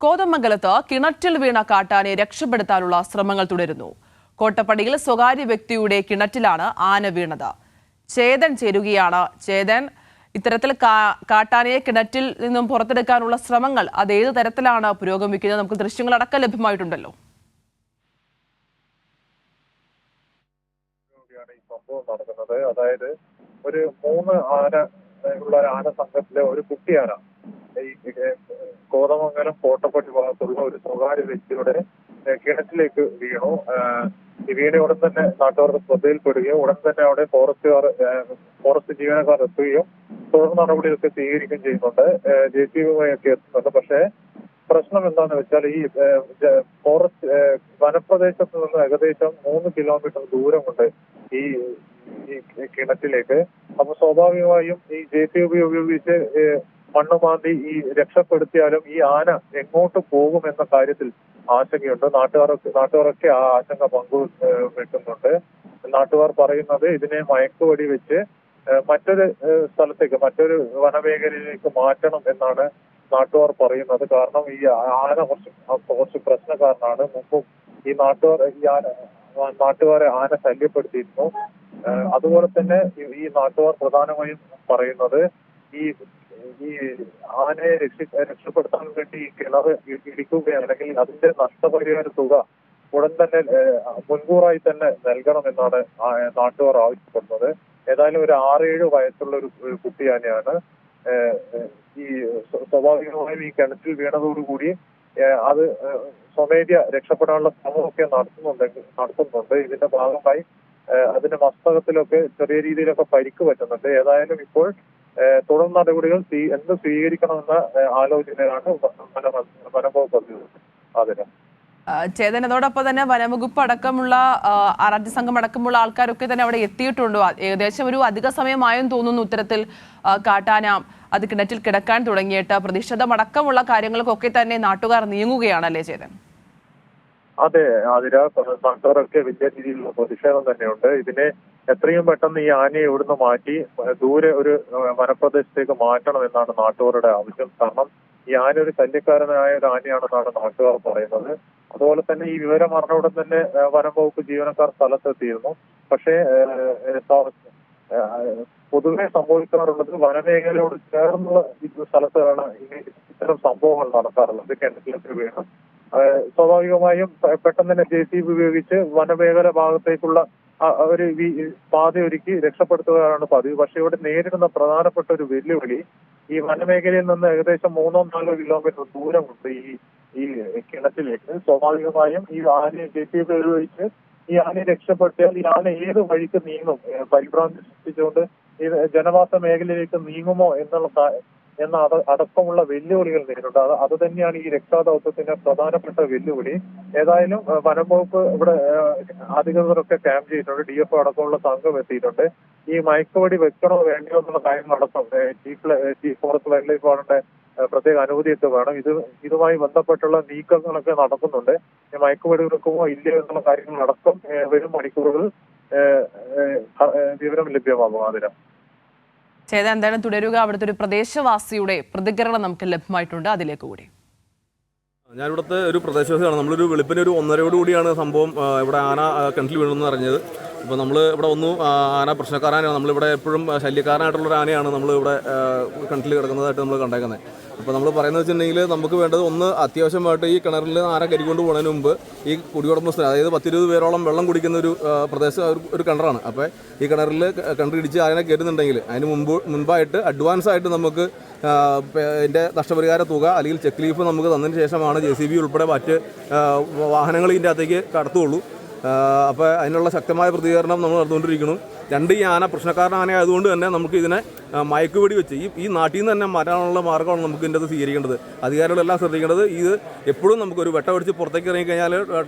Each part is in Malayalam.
കോതമംഗലത്ത് കിണറ്റിൽ വീണ കാട്ടാനെ രക്ഷപ്പെടുത്താനുള്ള ശ്രമങ്ങൾ തുടരുന്നു. കോട്ടപ്പടിയിൽ സ്വകാര്യ വ്യക്തിയുടെ കിണറ്റിലാണ് ആന വീണത്. ചേതൻ ചേരുകയാണ്. ചേതൻ, ഇത്തരത്തിൽ കാട്ടാനയെ കിണറ്റിൽ നിന്നും പുറത്തെടുക്കാനുള്ള ശ്രമങ്ങൾ അതേത് തരത്തിലാണ് പുരോഗമിക്കുന്നത്? നമുക്ക് ദൃശ്യങ്ങളടക്കം ലഭ്യമായിട്ടുണ്ടല്ലോ. നടക്കുന്നത് അതായത് ഒരു 3 ആന ഉള്ള ആന സംഘത്തിലെ ഒരു കുട്ടിയാന ഈ കോതമംഗലം കോട്ടപ്പടി ഭാഗത്തുള്ള ഒരു സ്വകാര്യ വ്യക്തിയുടെ കിണറ്റിലേക്ക് വീണു. ഈ വീണ ഉടൻ തന്നെ നാട്ടുകാർക്ക് ശ്രദ്ധയിൽപ്പെടുകയും ഉടൻ തന്നെ അവിടെ ഫോറസ്റ്റ് ജീവനക്കാർ എത്തുകയും തുടർ നടപടികളൊക്കെ സ്വീകരിക്കുകയും ചെയ്യുന്നുണ്ട്. JCB ഒക്കെ എത്തുന്നുണ്ട്. പക്ഷേ പ്രശ്നം എന്താണെന്ന് വെച്ചാൽ ഈ ഫോറസ്റ്റ് വനപ്രദേശത്ത് നിന്ന് ഏകദേശം 3 കിലോമീറ്റർ ദൂരമുണ്ട് ഈ കിണറ്റിലേക്ക്. അപ്പൊ സ്വാഭാവികമായും ഈ JCB ഉപയോഗിച്ച് മണ്ണ് മാന്തി ഈ രക്ഷപ്പെടുത്തിയാലും ഈ ആന എങ്ങോട്ട് പോകും എന്ന കാര്യത്തിൽ ആശങ്കയുണ്ട്. നാട്ടുകാരൊക്കെ ആ ആശങ്ക പങ്കുവെക്കുന്നുണ്ട്. നാട്ടുകാർ പറയുന്നത് ഇതിനെ മയക്കുവെടി വെച്ച് മറ്റൊരു സ്ഥലത്തേക്ക്, മറ്റൊരു വനമേഖലയിലേക്ക് മാറ്റണം എന്നാണ് നാട്ടുകാർ പറയുന്നത്. കാരണം ഈ ആന കുറച്ച് പ്രശ്നക്കാരനാണ്. മുമ്പും ഈ നാട്ടുകാരെ ആന ശല്യപ്പെടുത്തിയിരുന്നു. അതുപോലെ തന്നെ ഈ നാട്ടുകാർ പ്രധാനമായും പറയുന്നത് ഈ ആനയെ രക്ഷപ്പെടുത്താൻ വേണ്ടി ഈ കിണർ ഇടിക്കുകയാണെങ്കിൽ അതിന്റെ നഷ്ടപരിഹാര തുക ഉടൻ തന്നെ മുൻകൂറായി തന്നെ നൽകണമെന്നാണ് നാട്ടുകാർ ആവശ്യപ്പെടുന്നത്. ഏതായാലും ഒരു 6-7 വയസ്സുള്ള ഒരു കുട്ടിയാനയാണ്. ഈ സ്വാഭാവികമായും ഈ കിണറ്റിൽ വീണതോടുകൂടി അത് സ്വമേധ്യ രക്ഷപ്പെടാനുള്ള ശ്രമമൊക്കെ നടത്തുന്നുണ്ട്. ഇതിന്റെ ഭാഗമായി അതിന്റെ മസ്തകത്തിലൊക്കെ ചെറിയ രീതിയിലൊക്കെ പരിക്ക് പറ്റുന്നുണ്ട്. ഏതായാലും ഇപ്പോൾ തുടർ നടപടികൾ എന്ത് സ്വീകരിക്കണമെന്ന ആലോചനയാണ് വനംവകുപ്പ് അതിന്. ചേതൻ, അതോടൊപ്പം തന്നെ വനംവകുപ്പ് അടക്കമുള്ള ആരാധ്യ സംഘം അടക്കമുള്ള ആൾക്കാരൊക്കെ തന്നെ അവിടെ എത്തിയിട്ടുണ്ട്. ഏകദേശം ഒരു അധിക സമയമായെന്ന് തോന്നുന്നു ഇത്തരത്തിൽ കാട്ടാന അത് കിണറ്റിൽ കിടക്കാൻ തുടങ്ങിയിട്ട്. പ്രതിഷേധമടക്കമുള്ള കാര്യങ്ങൾക്കൊക്കെ തന്നെ നാട്ടുകാർ നീങ്ങുകയാണല്ലേ ചേതൻ? അതെ, നാട്ടുകാരൊക്കെ വലിയ രീതിയിലുള്ള പ്രതിഷേധം തന്നെയുണ്ട്. ഇതിനെ എത്രയും പെട്ടെന്ന് ഈ ആനയെ ഇവിടുന്ന് മാറ്റി ദൂരെ ഒരു വനപ്രദേശത്തേക്ക് മാറ്റണം എന്നാണ് നാട്ടുകാരുടെ ആവശ്യം. കാരണം ഈ ആന ഒരു ശല്യക്കാരനായ ഒരു ആനയാണെന്നാണ് നാട്ടുകാർ പറയുന്നത്. അതുപോലെ തന്നെ ഈ വിവരം അറിഞ്ഞ തന്നെ വനംവകുപ്പ് ജീവനക്കാർ സ്ഥലത്തെത്തിയിരുന്നു. പക്ഷേ പൊതുവെ സംഭവിക്കാറുള്ളത് വനമേഖലയോട് ചേർന്നുള്ള സ്ഥലത്താണ് ഇത്തരം സംഭവങ്ങൾ നടക്കാറുള്ളത്. കിണറ്റിലേക്ക് വീണ് സ്വാഭാവികമായും പെട്ടെന്ന് തന്നെ JCB ഉപയോഗിച്ച് വനമേഖല ഭാഗത്തേക്കുള്ള ഒരു പാതയൊരുക്കി രക്ഷപ്പെടുത്തുകയാണ് പതിവ്. പക്ഷെ ഇവിടെ നേരിടുന്ന പ്രധാനപ്പെട്ട ഒരു വെല്ലുവിളി ഈ വനമേഖലയിൽ നിന്ന് ഏകദേശം 3-4 കിലോമീറ്റർ ദൂരമുണ്ട് ഈ കിണറ്റിലേക്ക്. സ്വാഭാവികമായും ഈ ആനയെ JCB ഉപയോഗിച്ച് ഈ ആനയെ രക്ഷപ്പെടുത്തിയാൽ ഈ ആന ഏത് വഴിക്ക് നീങ്ങും, പരിഭ്രാന്തി സൃഷ്ടിച്ചുകൊണ്ട് ഈ ജനവാസ മേഖലയിലേക്ക് നീങ്ങുമോ എന്ന അടക്കമുള്ള വെല്ലുവിളികൾ നേരിടുന്നുണ്ട്. അത് തന്നെയാണ് ഈ രക്ഷാദൗത്യത്തിന്റെ പ്രധാനപ്പെട്ട വെല്ലുവിളി. ഏതായാലും വനംവകുപ്പ് ഇവിടെ അധികൃതരൊക്കെ ക്യാമ്പ് ചെയ്തിട്ടുണ്ട്. DFO അടക്കമുള്ള സംഘം എത്തിയിട്ടുണ്ട്. ഈ മയക്കുവെടി വെക്കണോ വേണ്ടയോ എന്നുള്ള കാര്യങ്ങളടക്കം ചീഫ് ഫോറസ്റ്റ് വൈൽഡ് ലൈഫ് വാർഡന്റെ പ്രത്യേക അനുമതിയൊക്കെ വേണം. ഇതുമായി ബന്ധപ്പെട്ടുള്ള നീക്കങ്ങളൊക്കെ നടക്കുന്നുണ്ട്. മയക്കുവെടി വെക്കുമോ ഇല്ലയോ എന്നുള്ള കാര്യങ്ങളടക്കം വരും മണിക്കൂറുകൾ വിവരം ലഭ്യമാകും. അതിന് ചേതൻ, എന്തായാലും തുടരുക. അവിടുത്തെ ഒരു പ്രദേശവാസിയുടെ പ്രതികരണം നമുക്ക് ലഭ്യമായിട്ടുണ്ട്, അതിലേക്ക് കൂടി. ഞാനിവിടുത്തെ ഒരു പ്രദേശവാസിയാണ്. നമ്മളൊരു വെളുപ്പിന് ഒരു 1:30 കൂടിയാണ് സംഭവം ഇവിടെ ആന കിണറ്റിൽ വീണെന്ന് അറിഞ്ഞത്. ഇപ്പോൾ നമ്മൾ ഇവിടെ ആന പ്രശ്നക്കാരനാണ്. നമ്മളിവിടെ എപ്പോഴുള്ളൊരു ശല്യക്കാരനായിട്ടുള്ളൊരു ആനയാണ് നമ്മളിവിടെ കിണറ്റിൽ കിടക്കുന്നതായിട്ട് നമ്മൾ കണ്ടേക്കുന്നത്. അപ്പോൾ നമ്മൾ പറയുന്നത് വെച്ചിട്ടുണ്ടെങ്കിൽ നമുക്ക് വേണ്ടത് ഒന്ന് അത്യാവശ്യമായിട്ട് ഈ കിണറിൽ ആന കരിക്കൊണ്ട് പോകുന്നതിന് മുമ്പ് ഈ കുടിയുടമസ്ഥ, അതായത് 10-20 പേരോളം വെള്ളം കുടിക്കുന്ന ഒരു കിണറാണ്. അപ്പോൾ ഈ കിണറിൽ കിണറിടിച്ച് ആനയെ കയറ്റുന്നുണ്ടെങ്കിൽ അതിന് മുൻപായിട്ട് അഡ്വാൻസ് ആയിട്ട് നമുക്ക് ഇതിൻ്റെ നഷ്ടപരിഹാര തുക അല്ലെങ്കിൽ ചെക്ക് ലീഫ് നമുക്ക് തന്നതിന് ശേഷമാണ് JCB ഉൾപ്പെടെ മറ്റ് വാഹനങ്ങൾ ഇതിൻ്റെ അകത്തേക്ക് കടത്തുകയുള്ളൂ. അപ്പോൾ അതിനുള്ള ശക്തമായ പ്രതികരണം നമ്മൾ നടന്നുകൊണ്ടിരിക്കുന്നു. ഈ ആന പ്രശ്നക്കാരൻ ആനയായതുകൊണ്ട് തന്നെ നമുക്ക് ഇതിനെ മയക്കുവെടി വെച്ച് ഈ നാട്ടിൽ നിന്ന് തന്നെ മാറ്റാനുള്ള മാർഗ്ഗമാണ് നമുക്ക് ഇതിൻ്റെ അത് സ്വീകരിക്കേണ്ടത്. അധികാരികളെല്ലാം ശ്രദ്ധിക്കേണ്ടത് ഇത് എപ്പോഴും നമുക്കൊരു വെട്ടമടിച്ച് പുറത്തേക്ക് ഇറങ്ങിക്കഴിഞ്ഞാൽ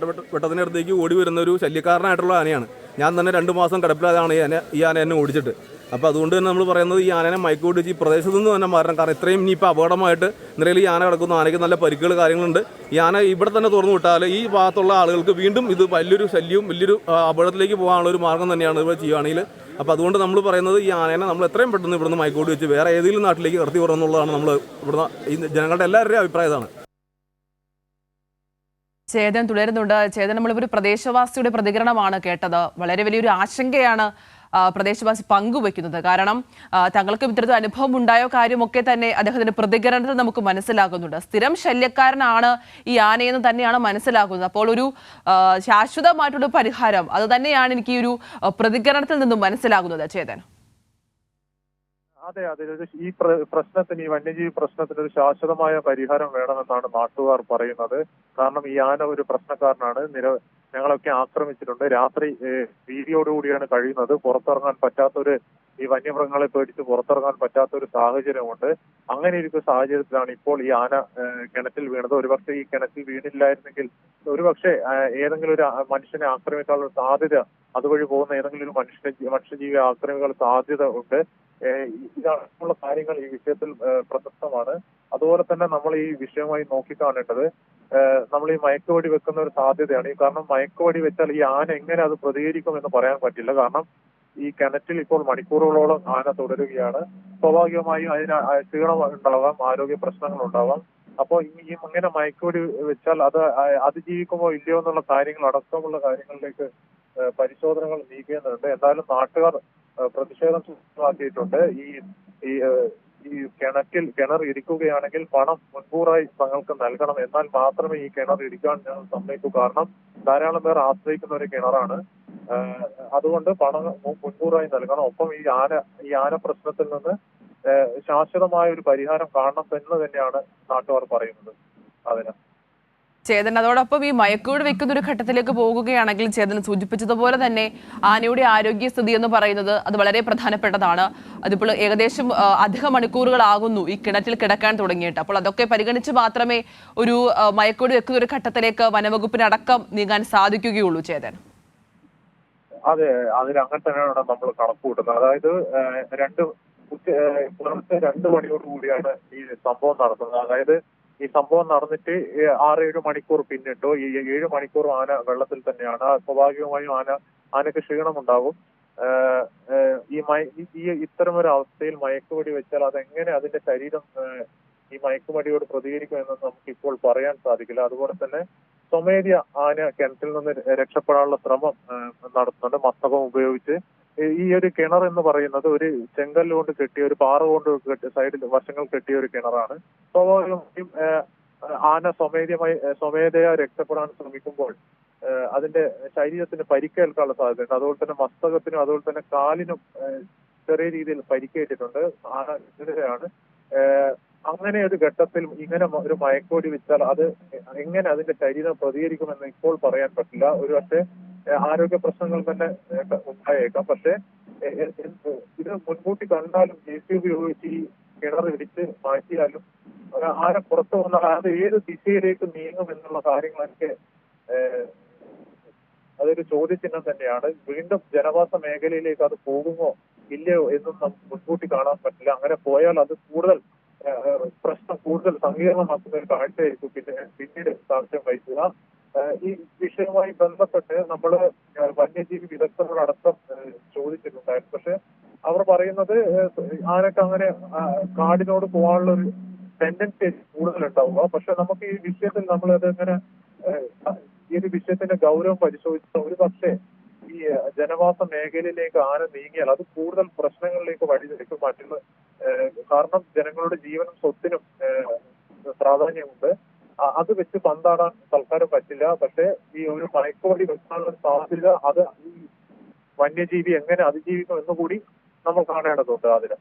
വെട്ടത്തിൻ്റെ അടുത്തേക്ക് ഓടി വരുന്ന ഒരു ശല്യക്കാരനായിട്ടുള്ള ആനയാണ്. ഞാൻ തന്നെ 2 മാസം കിടപ്പിലാതാണ് ഈ ആന എന്നെ ഓടിച്ചിട്ട്. അപ്പോൾ അതുകൊണ്ട് തന്നെ നമ്മൾ പറയുന്നത് ഈ ആനനെ മയക്കുവെടി വെച്ച് ഈ പ്രദേശത്തു നിന്ന് തന്നെ മാറണം. കാരണം ഇത്രയും ഇനിയിപ്പോൾ അപകടമായിട്ട് നിലയിൽ ഈ ആന കിടക്കുന്നു. ആനയ്ക്ക് നല്ല പരിക്കുകൾ കാര്യങ്ങളുണ്ട്. ഈ ആന ഇവിടെ തന്നെ തുറന്നു വിട്ടാൽ ഈ ഭാഗത്തുള്ള ആളുകൾക്ക് വീണ്ടും ഇത് വലിയൊരു ശല്യവും വലിയൊരു അപകടത്തിലേക്ക് പോകാനുള്ള ഒരു മാർഗ്ഗം തന്നെയാണ് ഇവിടെ ചെയ്യുകയാണെങ്കിൽ. അപ്പോൾ അതുകൊണ്ട് നമ്മൾ പറയുന്നത് ഈ ആനേനെ നമ്മൾ എത്രയും പെട്ടെന്ന് ഇവിടുന്ന് മയക്കുവെടി വെച്ച് വേറെ ഏതെങ്കിലും നാട്ടിലേക്ക് കടത്തി വിടണം എന്നുള്ളതാണ് നമ്മൾ ഇവിടുന്ന് ഈ ജനങ്ങളുടെ എല്ലാവരുടെയും അഭിപ്രായം ഇതാണ്. ചേതൻ തുടരുന്നുണ്ട്. ചേതൻ, നമ്മളൊരു പ്രദേശവാസിയുടെ പ്രതികരണമാണ് കേട്ടത്. വളരെ വലിയൊരു ആശങ്കയാണ് പ്രദേശവാസി പങ്കുവെക്കുന്നത്. കാരണം തങ്ങൾക്ക് ഇത്തരത്തിൽ അനുഭവം ഉണ്ടായ കാര്യമൊക്കെ തന്നെ അദ്ദേഹത്തിന്റെ പ്രതികരണത്തിൽ നമുക്ക് മനസ്സിലാകുന്നുണ്ട്. സ്ഥിരം ശല്യക്കാരനാണ് ഈ ആനയെന്ന് തന്നെയാണ് മനസ്സിലാക്കുന്നത്. അപ്പോൾ ഒരു ശാശ്വതമായിട്ടുള്ള പരിഹാരം അത് തന്നെയാണ് എനിക്ക് ഈ ഒരു പ്രതികരണത്തിൽ നിന്നും മനസ്സിലാകുന്നത്. ചേതൻ, അതെ അതെ, ഈ പ്രശ്നത്തിന്, ഈ വന്യജീവി പ്രശ്നത്തിന് ഒരു ശാശ്വതമായ പരിഹാരം വേണമെന്നാണ് നാട്ടുകാർ പറയുന്നത്. കാരണം ഈ ആന ഒരു പ്രശ്നക്കാരനാണ്. ഞങ്ങളൊക്കെ ആക്രമിച്ചിട്ടുണ്ട്. രാത്രി ഭീതിയോടുകൂടിയാണ് കഴിയുന്നത്. പുറത്തിറങ്ങാൻ പറ്റാത്തൊരു, ഈ വന്യമൃഗങ്ങളെ പേടിച്ച് പുറത്തിറങ്ങാൻ പറ്റാത്തൊരു സാഹചര്യമുണ്ട്. അങ്ങനെ ഇരിക്കുന്ന സാഹചര്യത്തിലാണ് ഇപ്പോൾ ഈ ആന കിണറ്റിൽ വീണത്. ഒരുപക്ഷെ ഈ കിണറ്റിൽ വീണില്ലായിരുന്നെങ്കിൽ ഒരുപക്ഷെ ഏതെങ്കിലും ഒരു മനുഷ്യനെ ആക്രമിക്കാനുള്ള സാധ്യത, അതുവഴി പോകുന്ന ഏതെങ്കിലും ഒരു മനുഷ്യജീവി ആക്രമിക്കാനുള്ള സാധ്യത ഉണ്ട്. ഇതാണുള്ള കാര്യങ്ങൾ ഈ വിഷയത്തിൽ പ്രസക്തമാണ്. അതുപോലെ തന്നെ നമ്മൾ ഈ വിഷയമായി നോക്കിക്കാണേണ്ടത്, നമ്മൾ ഈ മയക്കുവെടി വെക്കുന്ന ഒരു സാധ്യതയാണ്. കാരണം മയക്കുവെടി വെച്ചാൽ ഈ ആന എങ്ങനെ അത് പ്രതികരിക്കുമെന്ന് പറയാൻ പറ്റില്ല. കാരണം ഈ കിണറ്റിൽ ഇപ്പോൾ മണിക്കൂറുകളോളം ആന തുടരുകയാണ്. സ്വാഭാവികമായും അതിന് ക്ഷീണം ഉണ്ടാവാം, ആരോഗ്യ പ്രശ്നങ്ങൾ ഉണ്ടാവാം. അപ്പോൾ ഈ ഇങ്ങനെ മയക്കുവെടി വെച്ചാൽ അത് അതിജീവിക്കുമോ ഇല്ലയോ എന്നുള്ള കാര്യങ്ങൾ അടക്കമുള്ള കാര്യങ്ങളിലേക്ക് പരിശോധനകൾ നീക്കേണ്ടതുണ്ട്. എന്തായാലും നാട്ടുകാർ പ്രതിഷേധം ശക്തമാക്കിയിട്ടുണ്ട്. ഈ കിണർ ഇടിക്കുകയാണെങ്കിൽ പണം മുൻകൂറായി തങ്ങൾക്ക് നൽകണം, എന്നാൽ മാത്രമേ ഈ കിണർ ഇടിക്കാൻ ഞങ്ങൾ സമ്മതിക്കൂ. കാരണം ധാരാളം പേർ ആശ്രയിക്കുന്ന ഒരു കിണറാണ്. അതുകൊണ്ട് പണം മുൻകൂറായി നൽകണം. ഒപ്പം ഈ ആന പ്രശ്നത്തിൽ നിന്ന് ശാശ്വതമായ ഒരു പരിഹാരം കാണണം എന്ന് തന്നെയാണ് നാട്ടുകാർ പറയുന്നത്. അതിന് ചേതൻ, അതോടൊപ്പം ഈ മയക്കുവെടി വെക്കുന്ന ഒരു ഘട്ടത്തിലേക്ക് പോകുകയാണെങ്കിൽ ചേതൻ സൂചിപ്പിച്ചതുപോലെ തന്നെ ആനയുടെ ആരോഗ്യസ്ഥിതി എന്ന് പറയുന്നത് അത് വളരെ പ്രധാനപ്പെട്ടതാണ്. അതിപ്പോൾ ഏകദേശം അധിക മണിക്കൂറുകളാകുന്നു ഈ കിണറ്റിൽ കിടക്കാൻ തുടങ്ങിയിട്ട്. അപ്പോൾ അതൊക്കെ പരിഗണിച്ച് മാത്രമേ ഒരു മയക്കുവെടി വെക്കുന്ന ഒരു ഘട്ടത്തിലേക്ക് വനവകുപ്പിനടക്കം നീങ്ങാൻ സാധിക്കുകയുള്ളൂ. ചേതൻ, അതെ, അങ്ങനെ തന്നെയാണ് നമ്മൾ കണക്ക് കൂട്ടുന്നത്. അതായത് പുലർച്ചെ 2 മണിയോടുകൂടിയാണ് ഈ സംഭവം നടത്തുന്നത്. അതായത് ഈ സംഭവം നടന്നിട്ട് 6-7 മണിക്കൂർ പിന്നിട്ടു. ഈ 7 മണിക്കൂർ ആന വെള്ളത്തിൽ തന്നെയാണ്. സ്വാഭാവികമായും ആനക്ക് ക്ഷീണമുണ്ടാകും. ഇത്തരമൊരു അവസ്ഥയിൽ മയക്കുവെടി വെച്ചാൽ അതെങ്ങനെ അതിന്റെ ശരീരം ഈ മയക്കുമടിയോട് പ്രതികരിക്കുമെന്ന് നമുക്ക് ഇപ്പോൾ പറയാൻ സാധിക്കില്ല. അതുപോലെ തന്നെ സ്വമേധ്യ ആന കിണറ്റിൽ നിന്ന് രക്ഷപ്പെടാനുള്ള ശ്രമം നടത്തുന്നുണ്ട് മസ്തകം ഉപയോഗിച്ച്. ഈ ഒരു കിണർ എന്ന് പറയുന്നത് ഒരു ചെങ്കല്ല് കൊണ്ട് കെട്ടിയ, ഒരു പാറ കൊണ്ട് സൈഡിൽ വശങ്ങൾ കെട്ടിയ ഒരു കിണറാണ്. സ്വാഭാവികമായും ആന സ്വമേധയാ രക്ഷപ്പെടാൻ ശ്രമിക്കുമ്പോൾ അതിന്റെ ശരീരത്തിന് പരിക്കേൽക്കാനുള്ള സാധ്യതയുണ്ട്. അതുപോലെ തന്നെ മസ്തകത്തിനും അതുപോലെ തന്നെ കാലിനും ചെറിയ രീതിയിൽ പരിക്കേറ്റിട്ടുണ്ട്. ആന എതിരെയാണ്. അങ്ങനെ ഒരു ഘട്ടത്തിൽ ഇങ്ങനെ ഒരു മയക്കുവെടി വെച്ചാൽ അത് എങ്ങനെ അതിന്റെ ശരീരം പ്രതികരിക്കുമെന്ന് ഇപ്പോൾ പറയാൻ പറ്റില്ല. ഒരുപക്ഷെ ആരോഗ്യ പ്രശ്നങ്ങൾ തന്നെ ഉണ്ടായേക്കാം. പക്ഷെ ഇത് മുൻകൂട്ടി കണ്ടാലും JCB ഉപയോഗിച്ച് ഈ കിണർ ഇടിച്ച് മാറ്റിയാലും ആന പുറത്തു വന്നാൽ അത് ഏത് ദിശയിലേക്ക് നീങ്ങും എന്നുള്ള കാര്യങ്ങളൊക്കെ അതൊരു ചോദ്യചിഹ്നം തന്നെയാണ്. വീണ്ടും ജനവാസ മേഖലയിലേക്ക് അത് പോകുമോ ഇല്ലയോ എന്നും നമുക്ക് മുൻകൂട്ടി കാണാൻ പറ്റില്ല. അങ്ങനെ പോയാൽ അത് പ്രശ്നം കൂടുതൽ സങ്കീർണമാക്കുന്ന ഒരു കാഴ്ചയായിരിക്കും പിന്നീട് സാക്ഷ്യം വഹിക്കുക. ഈ വിഷയവുമായി ബന്ധപ്പെട്ട് നമ്മൾ വന്യജീവി വിദഗ്ധരോടടക്കം ചോദിച്ചിട്ടുണ്ടായിരുന്നു. പക്ഷെ അവർ പറയുന്നത് ആനക്ക് അങ്ങനെ കാടിനോട് പോകാനുള്ള ഒരു ടെൻഡൻസി കൂടുതലുണ്ടാവുക. പക്ഷെ നമുക്ക് ഈ വിഷയത്തിൽ നമ്മളത് ഇങ്ങനെ ഈ ഒരു വിഷയത്തിന്റെ ഗൗരവം പരിശോധിച്ച ഒരു പക്ഷേ ഈ ജനവാസ മേഖലയിലേക്ക് ആന നീങ്ങിയാൽ അത് കൂടുതൽ പ്രശ്നങ്ങളിലേക്ക് വഴിതെളിക്കും. കാരണം ജനങ്ങളുടെ ജീവനും സ്വത്തിനും പ്രാധാന്യമുണ്ട്. അത് വെച്ച് പന്താടാൻ തൽക്കാലം പറ്റില്ല. പക്ഷെ ഈ ഒരു മയക്കുവെടി വെക്കാനുള്ള സാധ്യത അത് ഈ വന്യജീവി എങ്ങനെ അതിജീവിക്കും എന്നുകൂടി നമ്മൾ കാണേണ്ടതുണ്ട്. അതിന്